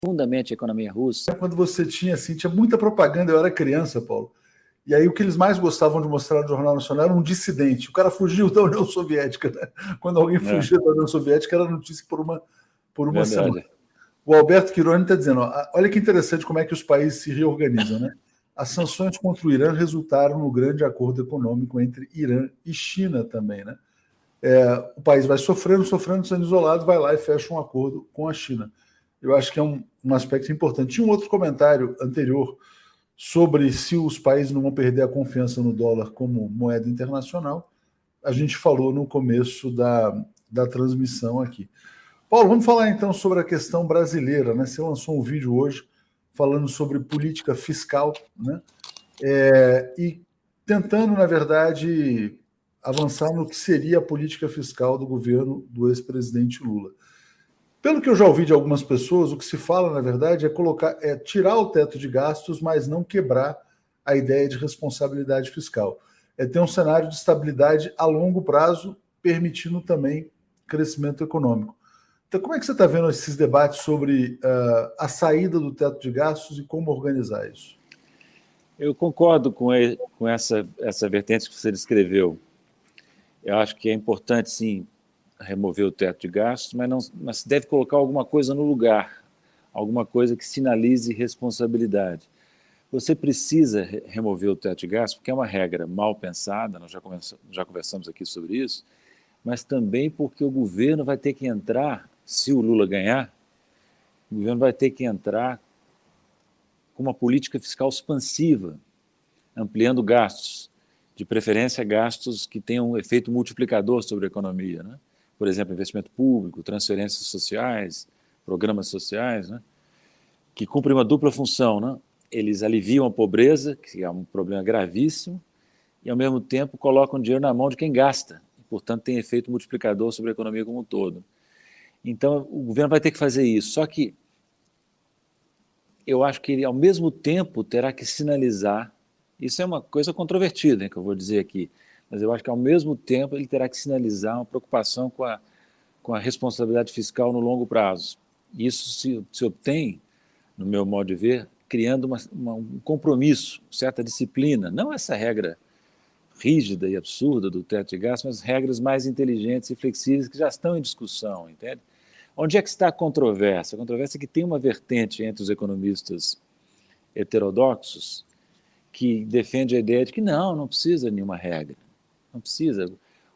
profundamente a economia russa. Quando você tinha muita propaganda, eu era criança, Paulo, e aí o que eles mais gostavam de mostrar no Jornal Nacional era um dissidente. O cara fugiu da União Soviética, né? Quando alguém fugia da União Soviética, era notícia por uma semana. O Alberto Quironi está dizendo, olha que interessante como é que os países se reorganizam, né? As sanções contra o Irã resultaram no grande acordo econômico entre Irã e China também, né? O país vai sofrendo, sendo isolado, vai lá e fecha um acordo com a China. Eu acho que é um aspecto importante. Tinha um outro comentário anterior sobre se os países não vão perder a confiança no dólar como moeda internacional. A gente falou no começo da transmissão aqui. Paulo, vamos falar então sobre a questão brasileira, né? Você lançou um vídeo hoje falando sobre política fiscal, né? E tentando, na verdade, avançar no que seria a política fiscal do governo do ex-presidente Lula. Pelo que eu já ouvi de algumas pessoas, o que se fala, na verdade, é tirar o teto de gastos, mas não quebrar a ideia de responsabilidade fiscal. É ter um cenário de estabilidade a longo prazo, permitindo também crescimento econômico. Então, como é que você está vendo esses debates sobre a saída do teto de gastos e como organizar isso? Eu concordo com essa vertente que você descreveu. Eu acho que é importante, sim, remover o teto de gastos, mas se deve colocar alguma coisa no lugar, alguma coisa que sinalize responsabilidade. Você precisa remover o teto de gastos, porque é uma regra mal pensada, nós já conversamos aqui sobre isso, mas também porque o governo vai ter que entrar, se o Lula ganhar, o governo vai ter que entrar com uma política fiscal expansiva, ampliando gastos, de preferência gastos que tenham um efeito multiplicador sobre a economia, né? Por exemplo, investimento público, transferências sociais, programas sociais, né? Que cumprem uma dupla função, né? Eles aliviam a pobreza, que é um problema gravíssimo, e ao mesmo tempo colocam dinheiro na mão de quem gasta, e, portanto tem efeito multiplicador sobre a economia como um todo. Então o governo vai ter que fazer isso, só que eu acho que ele ao mesmo tempo terá que sinalizar, isso é uma coisa controvertida, hein, que eu vou dizer aqui, mas eu acho que ao mesmo tempo ele terá que sinalizar uma preocupação com a responsabilidade fiscal no longo prazo. Isso se obtém, no meu modo de ver, criando um compromisso, certa disciplina, não essa regra rígida e absurda do teto de gastos, mas regras mais inteligentes e flexíveis que já estão em discussão, entende? Onde é que está a controvérsia? A controvérsia é que tem uma vertente entre os economistas heterodoxos que defende a ideia de que não precisa de nenhuma regra, não precisa.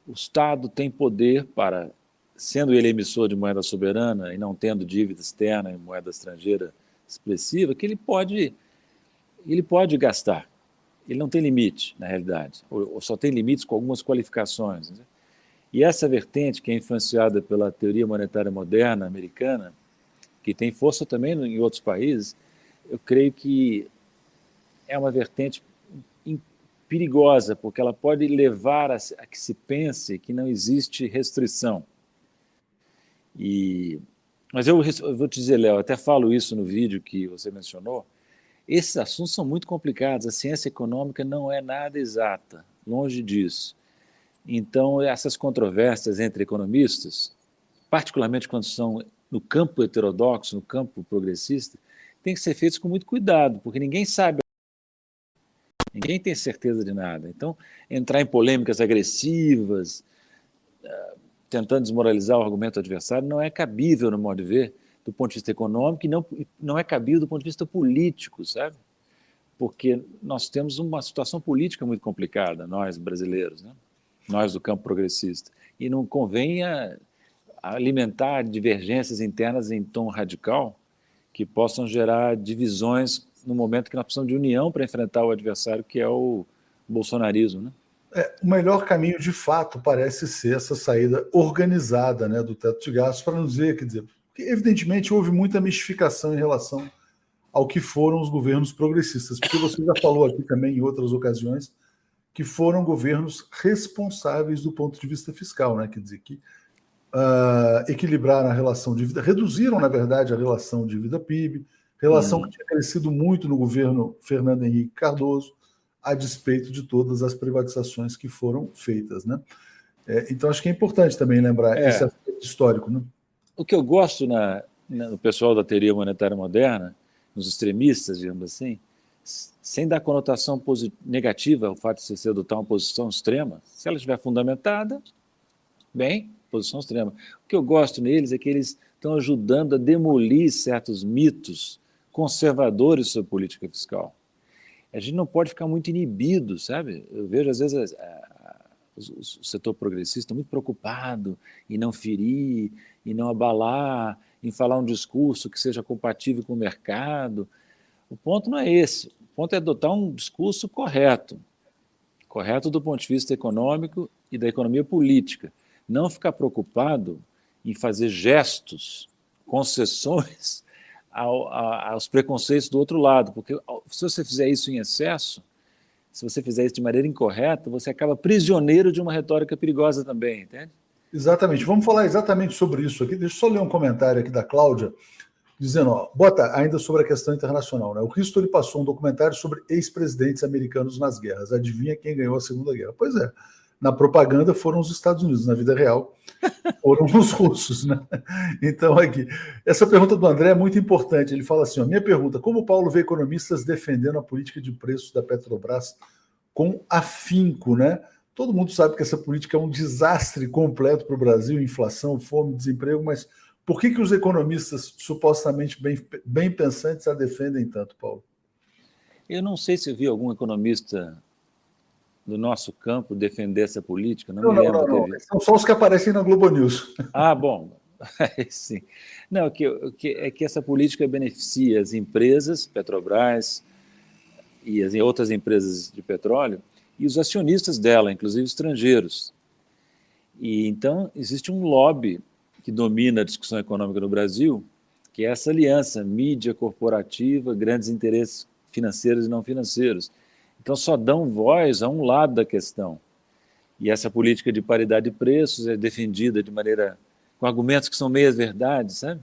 O Estado tem poder para, sendo ele emissor de moeda soberana e não tendo dívida externa em moeda estrangeira expressiva, que ele pode gastar. Ele não tem limite, na realidade, ou só tem limites com algumas qualificações, né? E essa vertente, que é influenciada pela teoria monetária moderna americana, que tem força também em outros países, eu creio que é uma vertente perigosa, porque ela pode levar a que se pense que não existe restrição. Mas eu vou te dizer, Léo, até falo isso no vídeo que você mencionou, esses assuntos são muito complicados, a ciência econômica não é nada exata, longe disso. Então, essas controvérsias entre economistas, particularmente quando são no campo heterodoxo, no campo progressista, têm que ser feitas com muito cuidado, porque ninguém sabe, ninguém tem certeza de nada. Então, entrar em polêmicas agressivas, tentando desmoralizar o argumento adversário, não é cabível, no modo de ver, do ponto de vista econômico, e não é cabível do ponto de vista político, sabe? Porque nós temos uma situação política muito complicada, nós brasileiros, né? Nós do campo progressista, e não convém alimentar divergências internas em tom radical que possam gerar divisões no momento que nós precisamos de união para enfrentar o adversário, que é o bolsonarismo, né? O melhor caminho, de fato, parece ser essa saída organizada, né, do teto de gastos, para não dizer, porque evidentemente houve muita mistificação em relação ao que foram os governos progressistas, porque você já falou aqui também em outras ocasiões que foram governos responsáveis do ponto de vista fiscal, né? Quer dizer, que equilibraram a relação dívida, reduziram, na verdade, a relação dívida-PIB, relação que tinha crescido muito no governo Fernando Henrique Cardoso, a despeito de todas as privatizações que foram feitas, né? Então, acho que é importante também lembrar esse aspecto histórico, né? O que eu gosto no pessoal da teoria monetária moderna, nos extremistas, digamos assim, sem dar conotação negativa ao fato de você adotar uma posição extrema, se ela estiver fundamentada, bem, posição extrema. O que eu gosto neles é que eles estão ajudando a demolir certos mitos conservadores sobre política fiscal. A gente não pode ficar muito inibido, sabe? Eu vejo, às vezes, o setor progressista muito preocupado em não ferir, em não abalar, em falar um discurso que seja compatível com o mercado. O ponto não é esse. O ponto é adotar um discurso correto do ponto de vista econômico e da economia política. Não ficar preocupado em fazer gestos, concessões aos preconceitos do outro lado, porque se você fizer isso em excesso, se você fizer isso de maneira incorreta, você acaba prisioneiro de uma retórica perigosa também, entende? Exatamente. Vamos falar exatamente sobre isso aqui. Deixa eu só ler um comentário aqui da Cláudia, dizendo, ó, bota ainda sobre a questão internacional, né? O History passou um documentário sobre ex-presidentes americanos nas guerras. Adivinha quem ganhou a Segunda Guerra? Pois é, na propaganda foram os Estados Unidos, na vida real foram os russos, né? Então, aqui, essa pergunta do André é muito importante. Ele fala assim, ó, minha pergunta, como o Paulo vê economistas defendendo a política de preços da Petrobras com afinco, né? Todo mundo sabe que essa política é um desastre completo para o Brasil, inflação, fome, desemprego, mas por que os economistas supostamente bem pensantes a defendem tanto, Paulo? Eu não sei se eu vi algum economista do nosso campo defender essa política, não Não, me não, lembro não, de ter não. visto. São só os que aparecem na Globo News. Ah, bom, sim. Não, é que essa política beneficia as empresas, Petrobras e as outras empresas de petróleo, e os acionistas dela, inclusive estrangeiros. E então existe um lobby que domina a discussão econômica no Brasil, que é essa aliança mídia corporativa, grandes interesses financeiros e não financeiros. Então só dão voz a um lado da questão. E essa política de paridade de preços é defendida de maneira com argumentos que são meias verdades, sabe?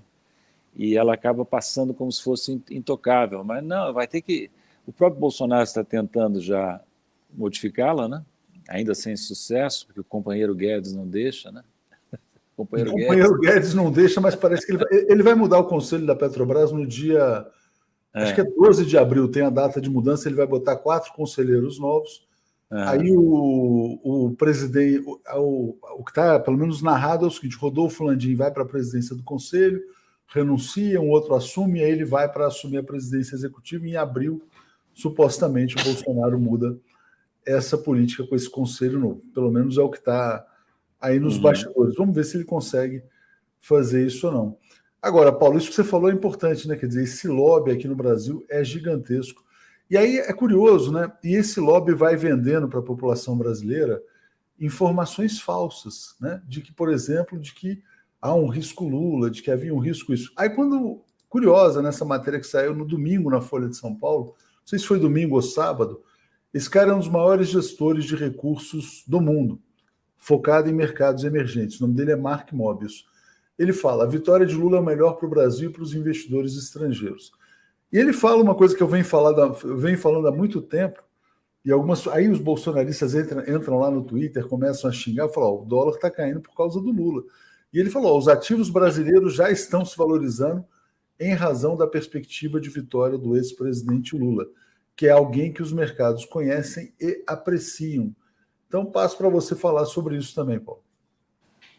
E ela acaba passando como se fosse intocável. Mas não, vai ter que... O próprio Bolsonaro está tentando já modificá-la, né? Ainda sem sucesso, porque o companheiro Guedes não deixa, né? O companheiro Guedes não deixa, mas parece que ele vai mudar o conselho da Petrobras no dia... Acho que é 12 de abril, tem a data de mudança, ele vai botar 4 conselheiros novos. Aí o presidente, o que está pelo menos narrado é o seguinte: Rodolfo Landim vai para a presidência do conselho, renuncia, um outro assume, aí ele vai para assumir a presidência executiva. E em abril, supostamente, o Bolsonaro muda essa política com esse conselho novo. Pelo menos é o que está aí nos bastidores. Vamos ver se ele consegue fazer isso ou não. Agora, Paulo, isso que você falou é importante, né? Quer dizer, esse lobby aqui no Brasil é gigantesco. E aí é curioso, né? E esse lobby vai vendendo para a população brasileira informações falsas, né? De que, por exemplo, de que há um risco Lula, de que havia um risco isso. Aí quando, curiosa, nessa matéria que saiu no domingo na Folha de São Paulo, não sei se foi domingo ou sábado, esse cara é um dos maiores gestores de recursos do mundo, focado em mercados emergentes. O nome dele é Mark Mobius. Ele fala, a vitória de Lula é o melhor para o Brasil e para os investidores estrangeiros. E ele fala uma coisa que eu venho falando há muito tempo, e aí os bolsonaristas entram lá no Twitter, começam a xingar, falam, o dólar está caindo por causa do Lula. E ele falou, os ativos brasileiros já estão se valorizando em razão da perspectiva de vitória do ex-presidente Lula, que é alguém que os mercados conhecem e apreciam. Então, passo para você falar sobre isso também, Paulo.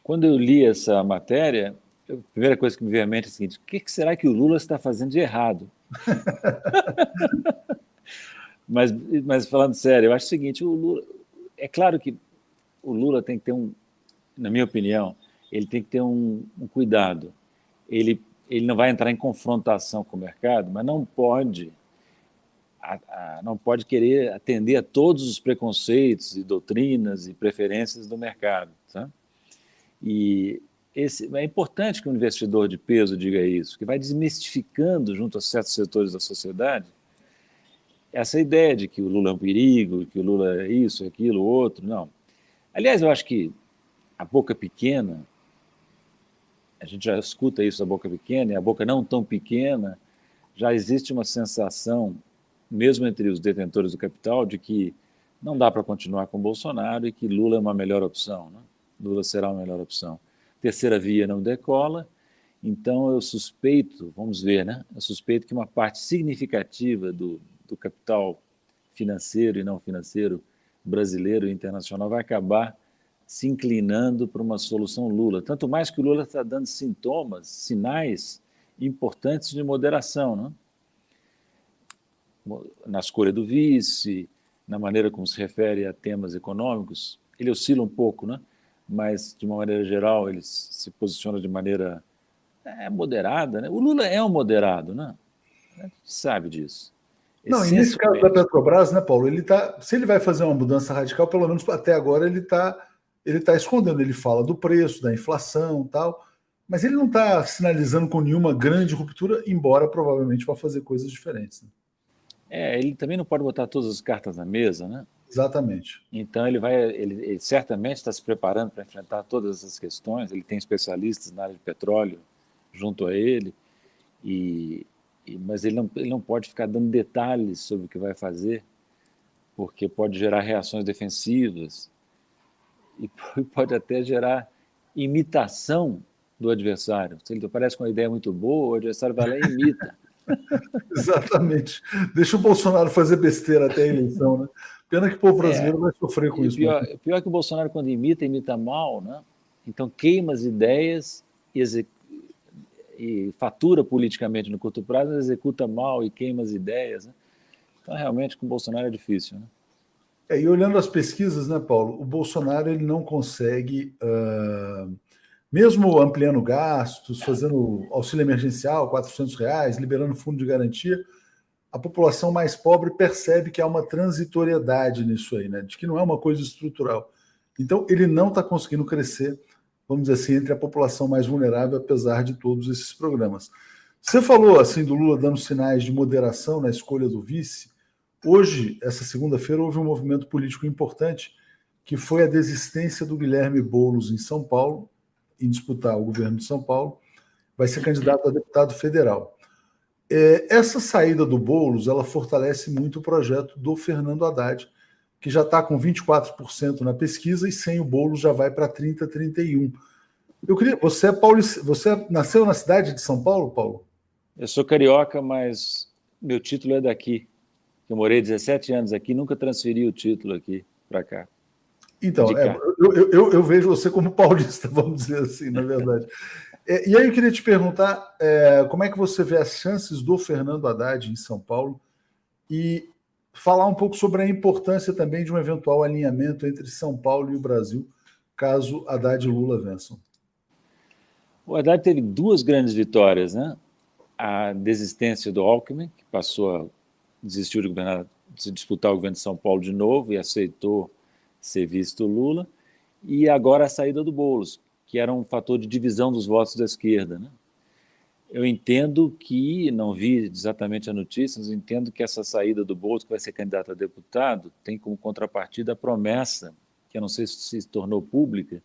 Quando eu li essa matéria, a primeira coisa que me veio à mente é a seguinte: o que será que o Lula está fazendo de errado? mas falando sério, eu acho o seguinte: o Lula, é claro que o Lula tem que ter na minha opinião, ele tem que ter um cuidado. Ele não vai entrar em confrontação com o mercado, mas não pode querer atender a todos os preconceitos e doutrinas e preferências do mercado, sabe? E é importante que o investidor de peso diga isso, que vai desmistificando junto a certos setores da sociedade essa ideia de que o Lula é um perigo, que o Lula é isso, aquilo, outro. Não. Aliás, eu acho que a boca pequena, a gente já escuta isso, a boca pequena, e a boca não tão pequena, já existe uma sensação, mesmo entre os detentores do capital, de que não dá para continuar com Bolsonaro e que Lula é uma melhor opção, né? Lula será uma melhor opção. Terceira via não decola Então, eu suspeito, vamos ver, né? Eu suspeito que uma parte significativa do capital financeiro e não financeiro brasileiro e internacional vai acabar se inclinando para uma solução Lula. Tanto mais que o Lula está dando sinais importantes de moderação, né? Na escolha do vice, na maneira como se refere a temas econômicos. Ele oscila um pouco, né? Mas, de uma maneira geral, ele se posiciona de maneira moderada, né? O Lula é um moderado, né? A gente sabe disso. Não, e nesse caso da Petrobras, né, Paulo, se ele vai fazer uma mudança radical, pelo menos até agora ele tá escondendo, ele fala do preço, da inflação, tal, mas ele não está sinalizando com nenhuma grande ruptura, embora provavelmente vá fazer coisas diferentes. Né? Ele também não pode botar todas as cartas na mesa, né? Exatamente. Então ele certamente está se preparando para enfrentar todas essas questões. Ele tem especialistas na área de petróleo junto a ele, mas ele não pode ficar dando detalhes sobre o que vai fazer, porque pode gerar reações defensivas e pode até gerar imitação do adversário. Se ele aparece com uma ideia muito boa, o adversário vai lá e imita. Exatamente. Deixa o Bolsonaro fazer besteira até a eleição, né? Pena que o povo brasileiro vai sofrer com isso. Pior que o Bolsonaro, quando imita mal, né? Então queima as ideias e fatura politicamente no curto prazo, executa mal e queima as ideias. Né? Então, realmente, com o Bolsonaro é difícil. Né? E olhando as pesquisas, né, Paulo, o Bolsonaro ele não consegue, mesmo ampliando gastos, fazendo auxílio emergencial, R$ 400, liberando fundo de garantia, a população mais pobre percebe que há uma transitoriedade nisso aí, né, de que não é uma coisa estrutural. Então, ele não está conseguindo crescer, vamos dizer assim, entre a população mais vulnerável, apesar de todos esses programas. Você falou assim do Lula dando sinais de moderação na escolha do vice. Hoje, essa segunda-feira, houve um movimento político importante, que foi a desistência do Guilherme Boulos em São Paulo, em disputar o governo de São Paulo, vai ser candidato a deputado federal. Essa saída do Boulos, ela fortalece muito o projeto do Fernando Haddad, que já está com 24% na pesquisa e sem o Boulos já vai para 30%, 31%. Eu queria, você nasceu na cidade de São Paulo, Paulo? Eu sou carioca, mas meu título é daqui. Eu morei 17 anos aqui, nunca transferi o título aqui para cá. Então, eu vejo você como paulista, vamos dizer assim, na verdade. E aí eu queria te perguntar como é que você vê as chances do Fernando Haddad em São Paulo e falar um pouco sobre a importância também de um eventual alinhamento entre São Paulo e o Brasil, caso Haddad e Lula vençam. O Haddad teve duas grandes vitórias, né? A desistência do Alckmin, que desistiu de disputar o governo de São Paulo de novo e aceitou ser visto Lula, e agora a saída do Boulos, que era um fator de divisão dos votos da esquerda. Né? Eu entendo que, não vi exatamente a notícia, mas eu entendo que essa saída do Boulos, que vai ser candidato a deputado, tem como contrapartida a promessa, que eu não sei se tornou pública,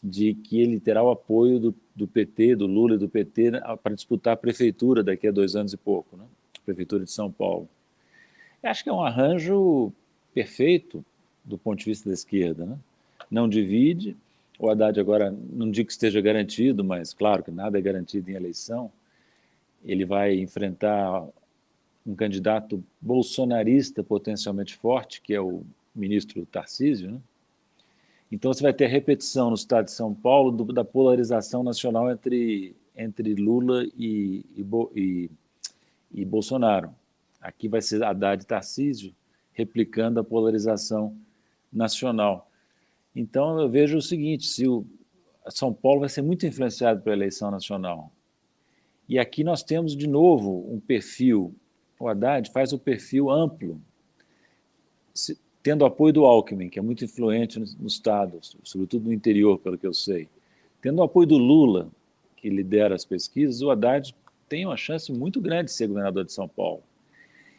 de que ele terá o apoio do PT, do Lula e do PT, para disputar a prefeitura daqui a 2 anos e pouco, né? A prefeitura de São Paulo. Eu acho que é um arranjo perfeito do ponto de vista da esquerda, né? Não divide. O Haddad agora, não digo que esteja garantido, mas claro que nada é garantido em eleição. Ele vai enfrentar um candidato bolsonarista potencialmente forte, que é o ministro Tarcísio, né? Então você vai ter repetição no estado de São Paulo da polarização nacional entre Lula e Bolsonaro. Aqui vai ser Haddad e Tarcísio replicando a polarização nacional. Então eu vejo o seguinte, São Paulo vai ser muito influenciado pela eleição nacional. E aqui nós temos de novo um perfil, o Haddad faz o perfil amplo, tendo o apoio do Alckmin, que é muito influente no estado, sobretudo no interior, pelo que eu sei. Tendo o apoio do Lula, que lidera as pesquisas, o Haddad tem uma chance muito grande de ser governador de São Paulo.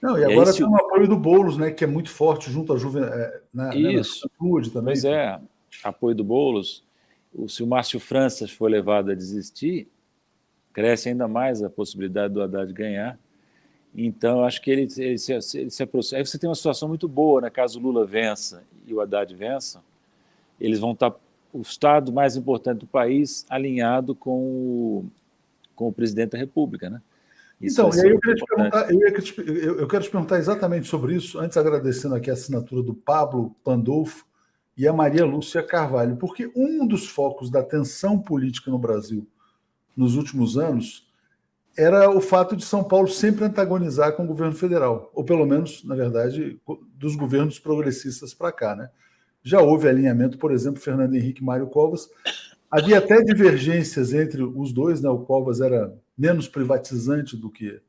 Não, e agora tem o apoio do Boulos, né, que é muito forte junto à juventude também. Pois é, apoio do Boulos. Se o Márcio França for levado a desistir, cresce ainda mais a possibilidade do Haddad ganhar. Então, acho que ele se aproxima. Aí você tem uma situação muito boa, né? Caso o Lula vença e o Haddad vença, eles vão estar o estado mais importante do país alinhado com com o presidente da República, né? Isso então, e aí eu queria muito te importante. perguntar, eu quero te perguntar exatamente sobre isso, antes agradecendo aqui a assinatura do Pablo Pandolfo e a Maria Lúcia Carvalho, porque um dos focos da tensão política no Brasil nos últimos anos era o fato de São Paulo sempre antagonizar com o governo federal, ou pelo menos, na verdade, dos governos progressistas para cá, né? Já houve alinhamento, por exemplo, Fernando Henrique e Mário Covas. Havia até divergências entre os dois, né? O Covas era menos privatizante do que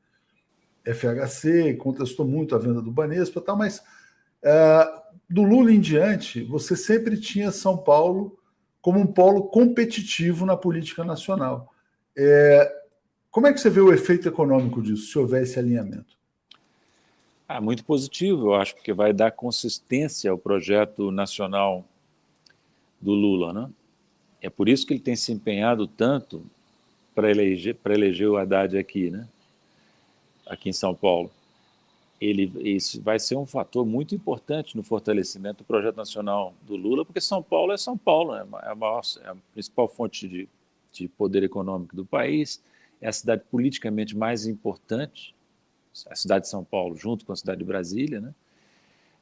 FHC, contestou muito a venda do Banespa e tal, mas do Lula em diante, você sempre tinha São Paulo como um polo competitivo na política nacional. Como é que você vê o efeito econômico disso, se houver esse alinhamento? Muito positivo, eu acho, porque vai dar consistência ao projeto nacional do Lula, né? É por isso que ele tem se empenhado tanto para eleger o Haddad aqui, né? Aqui em São Paulo. Isso vai ser um fator muito importante no fortalecimento do projeto nacional do Lula, porque São Paulo é São Paulo, né? É a principal fonte de poder econômico do país, é a cidade politicamente mais importante, a cidade de São Paulo, junto com a cidade de Brasília, né?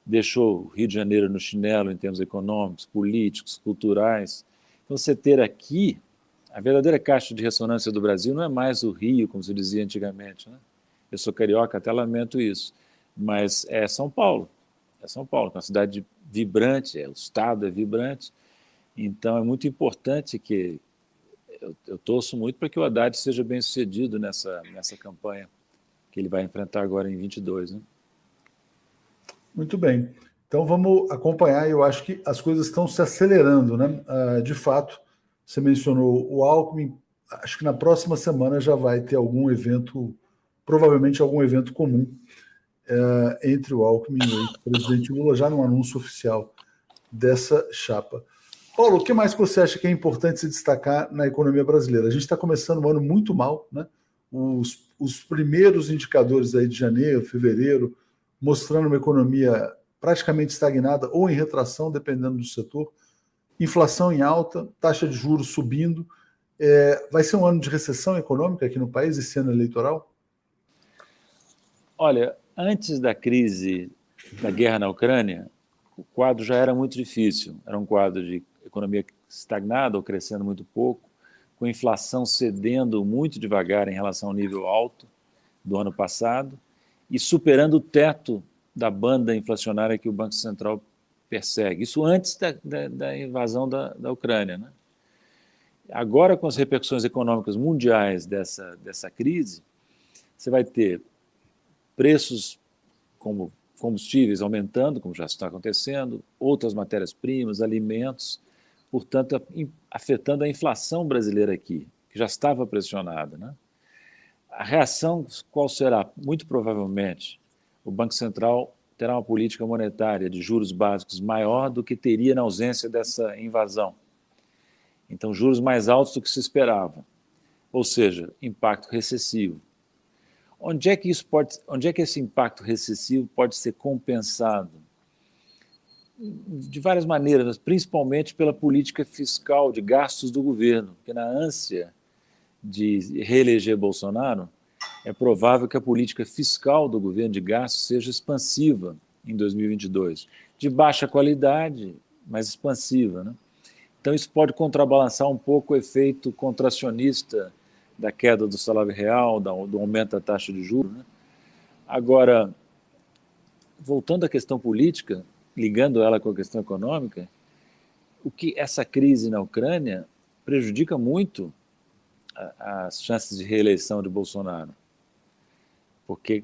Deixou o Rio de Janeiro no chinelo em termos econômicos, políticos, culturais. Então, você ter aqui a verdadeira caixa de ressonância do Brasil não é mais o Rio, como se dizia antigamente, né? Eu sou carioca, até lamento isso, mas é São Paulo. É São Paulo, uma cidade vibrante, o estado é vibrante. Então, é muito importante que eu torço muito para que o Haddad seja bem sucedido nessa campanha que ele vai enfrentar agora em 22, né? Muito bem. Então vamos acompanhar. Eu acho que as coisas estão se acelerando, né? De fato, você mencionou o Alckmin. Acho que na próxima semana já vai ter algum evento, provavelmente algum evento comum entre o Alckmin e o presidente Lula, já no anúncio oficial dessa chapa. Paulo, o que mais você acha que é importante se destacar na economia brasileira? A gente está começando um ano muito mal, né? Os primeiros indicadores aí de janeiro, fevereiro, mostrando uma economia praticamente estagnada ou em retração, dependendo do setor, inflação em alta, taxa de juros subindo. Vai ser um ano de recessão econômica aqui no país, esse ano eleitoral? Olha, antes da crise da guerra na Ucrânia, o quadro já era muito difícil. Era um quadro de economia estagnada ou crescendo muito pouco, com inflação cedendo muito devagar em relação ao nível alto do ano passado e superando o teto da banda inflacionária que o Banco Central persegue. Isso antes da invasão da Ucrânia, né? Agora, com as repercussões econômicas mundiais dessa crise, você vai ter preços como combustíveis aumentando, como já está acontecendo, outras matérias-primas, alimentos, portanto, afetando a inflação brasileira aqui, que já estava pressionada, né? A reação qual será? Muito provavelmente, o Banco Central terá uma política monetária de juros básicos maior do que teria na ausência dessa invasão. Então, juros mais altos do que se esperava, ou seja, impacto recessivo. Onde é que esse impacto recessivo pode ser compensado? De várias maneiras, mas principalmente pela política fiscal de gastos do governo, porque na ânsia de reeleger Bolsonaro, é provável que a política fiscal do governo de gastos seja expansiva em 2022, de baixa qualidade, mas expansiva, né? Então isso pode contrabalançar um pouco o efeito contracionista da queda do salário real, do aumento da taxa de juros, né? Agora, voltando à questão política, ligando ela com a questão econômica, o que essa crise na Ucrânia prejudica muito as chances de reeleição de Bolsonaro. Porque,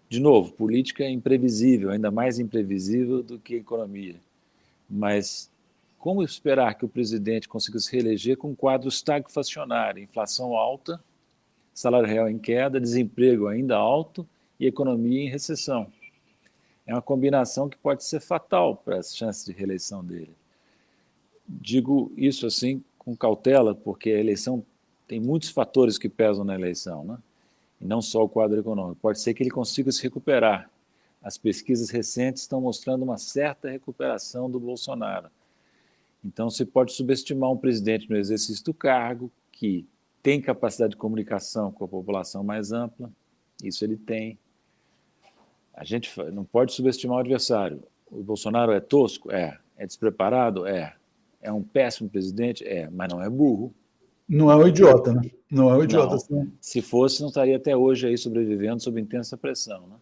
de novo, política é imprevisível, ainda mais imprevisível do que economia. Mas como esperar que o presidente consiga se reeleger com um quadro estagflacionário, inflação alta, salário real em queda, desemprego ainda alto e economia em recessão? É uma combinação que pode ser fatal para as chances de reeleição dele. Digo isso assim com cautela, porque a eleição tem muitos fatores que pesam na eleição, né? E não só o quadro econômico. Pode ser que ele consiga se recuperar. As pesquisas recentes estão mostrando uma certa recuperação do Bolsonaro. Então, se pode subestimar um presidente no exercício do cargo que tem capacidade de comunicação com a população mais ampla, isso ele tem. A gente não pode subestimar o adversário. O Bolsonaro é tosco? É. É despreparado? É. É um péssimo presidente? É. Mas não é burro. Não é um idiota, né? Não é um idiota. Não. Assim. Se fosse, não estaria até hoje aí sobrevivendo sob intensa pressão, né?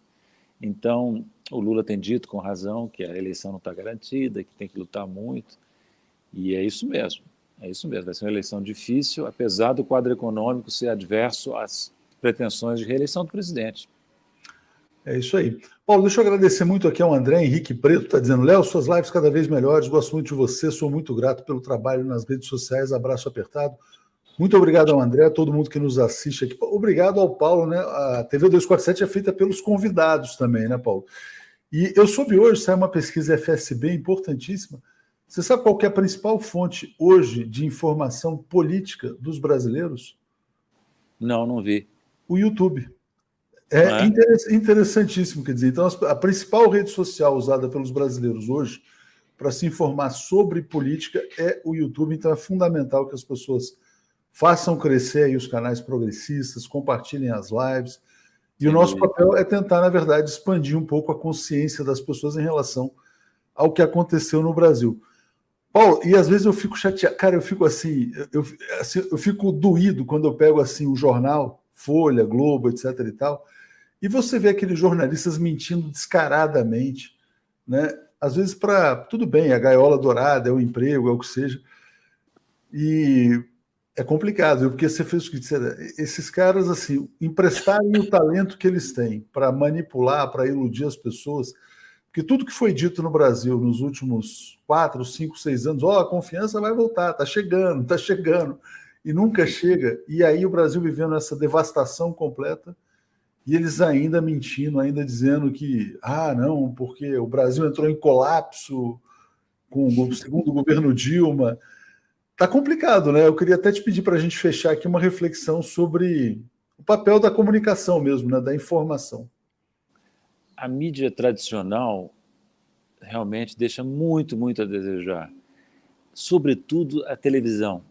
Então, o Lula tem dito com razão que a eleição não está garantida, que tem que lutar muito, e é isso mesmo. É isso mesmo. Vai ser uma eleição difícil, apesar do quadro econômico ser adverso às pretensões de reeleição do presidente. É isso aí. Paulo, deixa eu agradecer muito aqui ao André Henrique Preto, está dizendo: Léo, suas lives cada vez melhores, gosto muito de você, sou muito grato pelo trabalho nas redes sociais, abraço apertado. Muito obrigado ao André, a todo mundo que nos assiste aqui. Obrigado ao Paulo, né? A TV 247 é feita pelos convidados também, né, Paulo? E eu soube hoje, saiu uma pesquisa FSB importantíssima. Você sabe qual que é a principal fonte hoje de informação política dos brasileiros? Não vi. O YouTube. É interessantíssimo, quer dizer, então a principal rede social usada pelos brasileiros hoje para se informar sobre política é o YouTube, então é fundamental que as pessoas façam crescer aí os canais progressistas, compartilhem as lives, e o nosso papel é tentar, na verdade, expandir um pouco a consciência das pessoas em relação ao que aconteceu no Brasil. Paulo, e às vezes eu fico chateado, cara, eu fico assim, eu fico doído quando eu pego assim o jornal, Folha, Globo, etc e tal, e você vê aqueles jornalistas mentindo descaradamente, né? Às vezes para tudo bem, a gaiola dourada é o emprego, é o que seja, e é complicado, porque você fez o que disser, esses caras assim emprestarem o talento que eles têm para manipular, para iludir as pessoas, porque tudo que foi dito no Brasil nos últimos 4, 5, 6 anos, a confiança vai voltar, está chegando, e nunca chega, e aí o Brasil vivendo essa devastação completa, e eles ainda mentindo, ainda dizendo que, não, porque o Brasil entrou em colapso com o segundo governo Dilma. Tá complicado, né? Eu queria até te pedir para a gente fechar aqui uma reflexão sobre o papel da comunicação mesmo, né? Da informação. A mídia tradicional realmente deixa muito, muito a desejar. Sobretudo a televisão.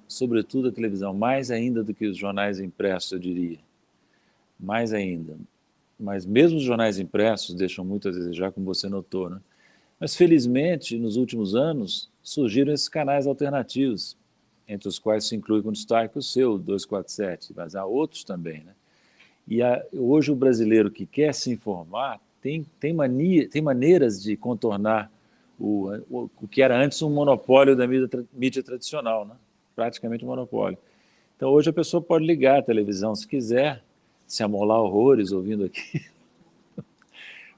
Sobretudo a televisão, mais ainda do que os jornais impressos, eu diria. Mais ainda. Mas mesmo os jornais impressos deixam muito a desejar, como você notou, né? Mas, felizmente, nos últimos anos, surgiram esses canais alternativos, entre os quais se inclui com destaque o seu, 247, mas há outros também, né? E hoje o brasileiro que quer se informar tem maneiras de contornar o que era antes um monopólio da mídia tradicional, né? Praticamente um monopólio. Então, hoje a pessoa pode ligar a televisão se quiser, se amolar horrores ouvindo aqui,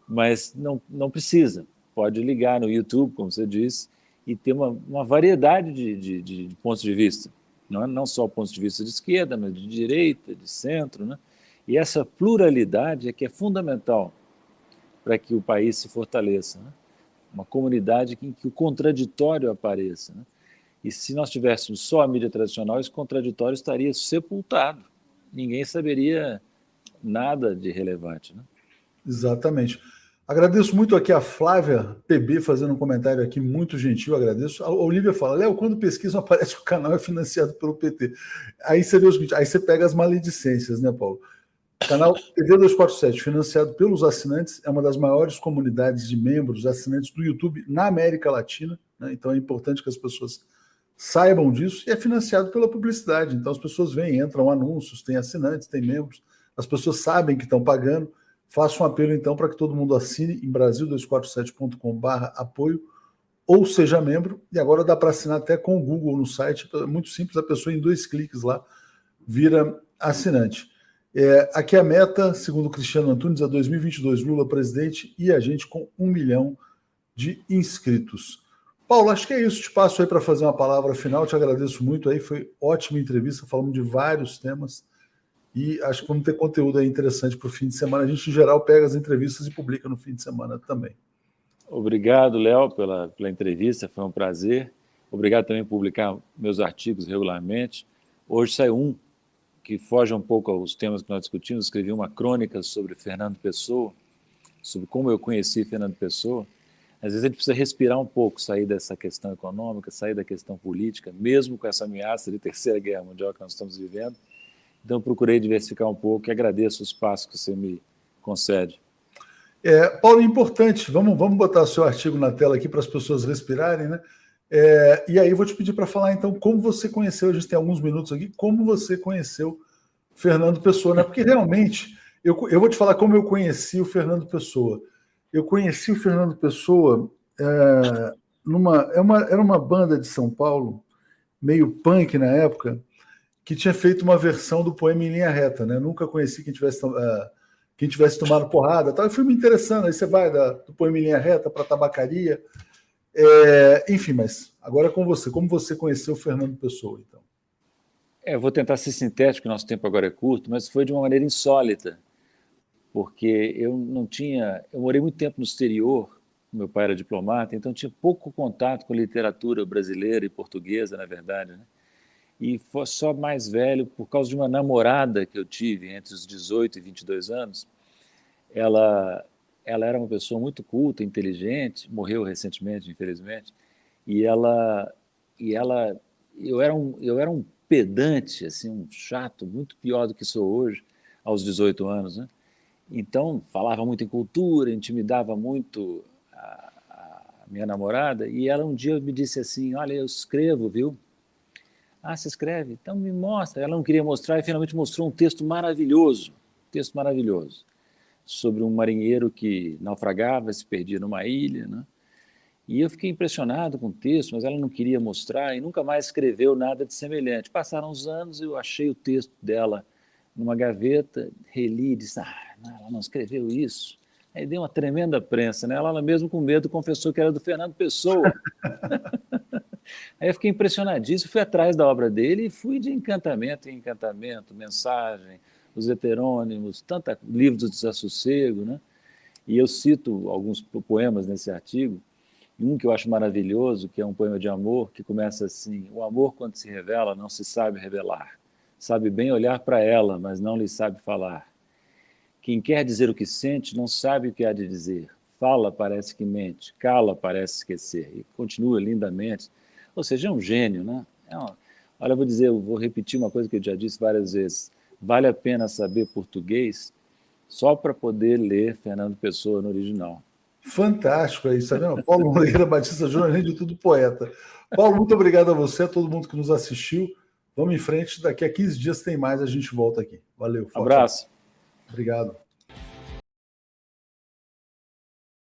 mas não precisa. Pode ligar no YouTube, como você disse, e ter uma variedade de pontos de vista. Não só pontos de vista de esquerda, mas de direita, de centro, né? E essa pluralidade é que é fundamental para que o país se fortaleça, né? Uma comunidade em que o contraditório apareça, né? E se nós tivéssemos só a mídia tradicional, esse contraditório estaria sepultado. Ninguém saberia nada de relevante, né? Exatamente. Agradeço muito aqui a Flávia PB fazendo um comentário aqui muito gentil, agradeço. A Olivia fala: Léo, quando pesquisam aparece que o canal é financiado pelo PT. Aí você vê o seguinte, aí você pega as maledicências, né, Paulo? O canal TV 247, financiado pelos assinantes, é uma das maiores comunidades de membros assinantes do YouTube na América Latina, né? Então é importante que as pessoas saibam disso, e é financiado pela publicidade. Então as pessoas vêm, entram anúncios, tem assinantes, tem membros, as pessoas sabem que estão pagando. Faço um apelo, então, para que todo mundo assine em brasil247.com/apoio ou seja membro. E agora dá para assinar até com o Google no site. É muito simples, a pessoa em 2 cliques lá vira assinante. Aqui a meta, segundo o Cristiano Antunes, é 2022, Lula presidente e a gente com 1 milhão de inscritos. Paulo, acho que é isso. Te passo aí para fazer uma palavra final. Te agradeço muito aí. Foi ótima entrevista, falamos de vários temas. E acho que vamos ter conteúdo aí interessante para o fim de semana. A gente, em geral, pega as entrevistas e publica no fim de semana também. Obrigado, Léo, pela entrevista, foi um prazer. Obrigado também por publicar meus artigos regularmente. Hoje saiu um que foge um pouco aos temas que nós discutimos. Escrevi uma crônica sobre Fernando Pessoa, sobre como eu conheci Fernando Pessoa. Às vezes a gente precisa respirar um pouco, sair dessa questão econômica, sair da questão política, mesmo com essa ameaça de terceira guerra mundial que nós estamos vivendo. Então, eu procurei diversificar um pouco e agradeço o espaço que você me concede. Paulo, importante, vamos botar o seu artigo na tela aqui para as pessoas respirarem, né? E aí eu vou te pedir para falar, então, como você conheceu, a gente tem alguns minutos aqui, como você conheceu Fernando Pessoa, né? Porque realmente, eu vou te falar como eu conheci o Fernando Pessoa. Eu conheci o Fernando Pessoa era uma banda de São Paulo, meio punk na época, que tinha feito uma versão do poema em linha reta, né? Nunca conheci quem tivesse tomado porrada. Tal. Eu fui me interessando, aí você vai do poema em linha reta para tabacaria. Enfim, mas agora é com você. Como você conheceu o Fernando Pessoa, então? Eu vou tentar ser sintético, nosso tempo agora é curto, mas foi de uma maneira insólita, porque eu morei muito tempo no exterior, meu pai era diplomata, então tinha pouco contato com literatura brasileira e portuguesa, na verdade, né? E foi só mais velho por causa de uma namorada que eu tive entre os 18 e 22 anos. Ela era uma pessoa muito culta, inteligente, morreu recentemente, infelizmente, e eu era um pedante, assim, um chato, muito pior do que sou hoje, aos 18 anos, né? Então, falava muito em cultura, intimidava muito a minha namorada, e ela um dia me disse assim, olha, eu escrevo, viu? Ah, você escreve? Então me mostra. Ela não queria mostrar e finalmente mostrou um texto maravilhoso, sobre um marinheiro que naufragava, se perdia numa ilha, né? E eu fiquei impressionado com o texto, mas ela não queria mostrar e nunca mais escreveu nada de semelhante. Passaram uns anos, eu achei o texto dela numa gaveta, reli e disse, ela não escreveu isso. Aí deu uma tremenda prensa, né? Ela mesmo com medo confessou que era do Fernando Pessoa. Aí eu fiquei impressionadíssimo, fui atrás da obra dele e fui de encantamento em encantamento, mensagem, os heterônimos, livros do desassossego, né? E eu cito alguns poemas nesse artigo, um que eu acho maravilhoso, que é um poema de amor, que começa assim, o amor quando se revela não se sabe revelar, sabe bem olhar para ela, mas não lhe sabe falar. Quem quer dizer o que sente não sabe o que há de dizer, fala parece que mente, cala parece esquecer, e continua lindamente. Ou seja, é um gênio, né? Olha, eu vou repetir uma coisa que eu já disse várias vezes. Vale a pena saber português só para poder ler Fernando Pessoa no original. Fantástico, é isso, tá vendo? Paulo Moreira Batista Júnior, além de tudo, poeta. Paulo, muito obrigado a você, a todo mundo que nos assistiu. Vamos em frente, daqui a 15 dias tem mais, a gente volta aqui. Valeu. Abraço. Obrigado.